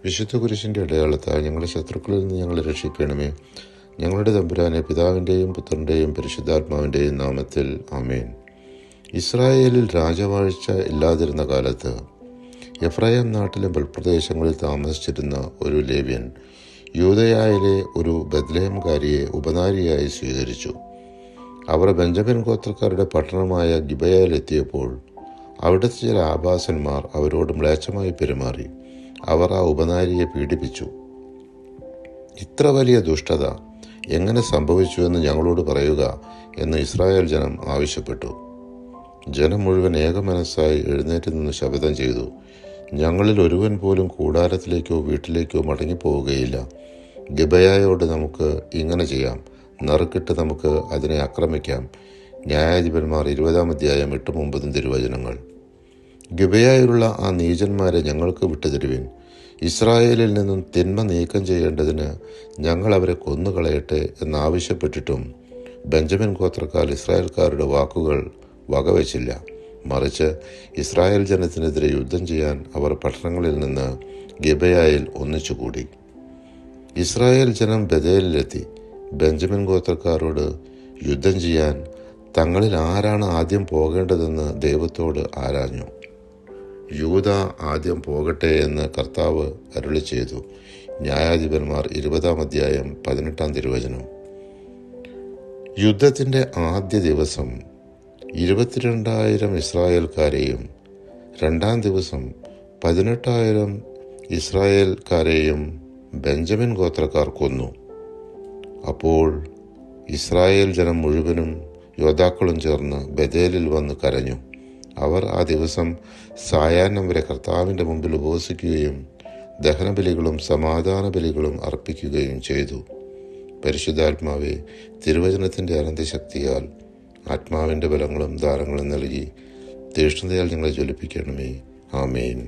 വിശുദ്ധ കുരിശിൻ്റെ അടയാളത്താൽ ഞങ്ങളുടെ ശത്രുക്കളിൽ നിന്ന് ഞങ്ങളെ രക്ഷിക്കണമേ. ഞങ്ങളുടെ തമ്പുരാനെ, പിതാവിൻ്റെയും പുത്രൻ്റെയും പരിശുദ്ധാത്മാവിൻ്റെയും നാമത്തിൽ ആമേൻ. ഇസ്രായേലിൽ രാജവാഴ്ച ഇല്ലാതിരുന്ന കാലത്ത് എഫ്രൈം നാട്ടിലെ ഉൾപ്രദേശങ്ങളിൽ താമസിച്ചിരുന്ന ഒരു ലേവ്യൻ യൂദയായിലെ ഒരു ബത്ലഹേംകാരിയെ ഉപനാരിയായി സ്വീകരിച്ചു. അവർ ബെഞ്ചമിൻ ഗോത്രക്കാരുടെ പട്ടണമായ ഗിബയയിലെത്തിയപ്പോൾ അവിടുത്തെ ചില ആഭാസന്മാർ അവരോട് മ്ലേച്ഛമായി പെരുമാറി. അവർ ആ ഉപനാരിയെ പീഡിപ്പിച്ചു. ഇത്ര വലിയ ദുഷ്ടത എങ്ങനെ സംഭവിച്ചുവെന്ന് ഞങ്ങളോട് പറയുക എന്ന് ഇസ്രായേൽ ജനം ആവശ്യപ്പെട്ടു. ജനം മുഴുവൻ ഏകമനസ്സായി എഴുന്നേറ്റ് നിന്ന് ശപഥം ചെയ്തു, ഞങ്ങളിൽ ഒരുവൻ പോലും കൂടാരത്തിലേക്കോ വീട്ടിലേക്കോ മടങ്ങിപ്പോവുകയില്ല. ഗിബയയോട് നമുക്ക് ഇങ്ങനെ ചെയ്യാം, നറുക്കിട്ട് നമുക്ക് അതിനെ ആക്രമിക്കാം. ന്യായാധിപന്മാർ 20-ാം അധ്യായം 8-9 തിരുവചനങ്ങൾ. ഗിബയയിലുള്ള ആ നീചന്മാരെ ഞങ്ങൾക്ക് വിട്ടുതരുവിൻ. ഇസ്രായേലിൽ നിന്നും തിന്മ നീക്കം ചെയ്യേണ്ടതിന് ഞങ്ങൾ അവരെ കൊന്നുകളയട്ടെ എന്നാവശ്യപ്പെട്ടിട്ടും ബെഞ്ചമിൻ ഗോത്രക്കാർ ഇസ്രായേൽക്കാരുടെ വാക്കുകൾ വകവച്ചില്ല. മറിച്ച് ഇസ്രായേൽ ജനത്തിനെതിരെ യുദ്ധം ചെയ്യാൻ അവർ പട്ടണങ്ങളിൽ നിന്ന് ഗിബയയിൽ ഒന്നിച്ചുകൂടി. ഇസ്രായേൽ ജനം ബഥേലിലെത്തി ബെഞ്ചമിൻ ഗോത്രക്കാരോട് യുദ്ധം ചെയ്യാൻ തങ്ങളിൽ ആരാണ് ആദ്യം പോകേണ്ടതെന്ന് ദൈവത്തോട് ആരാഞ്ഞു. യൂദ ആദ്യം പോകട്ടെ എന്ന് കർത്താവ് അരുളി ചെയ്തു. ന്യായാധിപന്മാർ 20-ാം അധ്യായം 18-ാം തിരുവചനം. യുദ്ധത്തിൻ്റെ ആദ്യ ദിവസം 22,000 ഇസ്രായേൽക്കാരെയും 2-ാം ദിവസം 18,000 ഇസ്രായേൽക്കാരെയും ബെഞ്ചമിൻ ഗോത്രക്കാർ കൊന്നു. അപ്പോൾ ഇസ്രായേൽ ജനം മുഴുവനും യോദ്ധാക്കളും ചേർന്ന് ബഥേലിൽ വന്ന് കരഞ്ഞു. അവർ ആ ദിവസം സായാഹ്നം വരെ കർത്താവിൻ്റെ മുമ്പിൽ ഉപവസിക്കുകയും ദഹനബലികളും സമാധാന ബലികളും അർപ്പിക്കുകയും ചെയ്തു. പരിശുദ്ധാത്മാവെ, തിരുവചനത്തിൻ്റെ അനന്തശക്തിയാൽ ആത്മാവിൻ്റെ ബലങ്ങളും ദാനങ്ങളും നൽകി തീഷ്ണതയാൽ ഞങ്ങളെ ജ്വലിപ്പിക്കണമേ. ആമേൻ.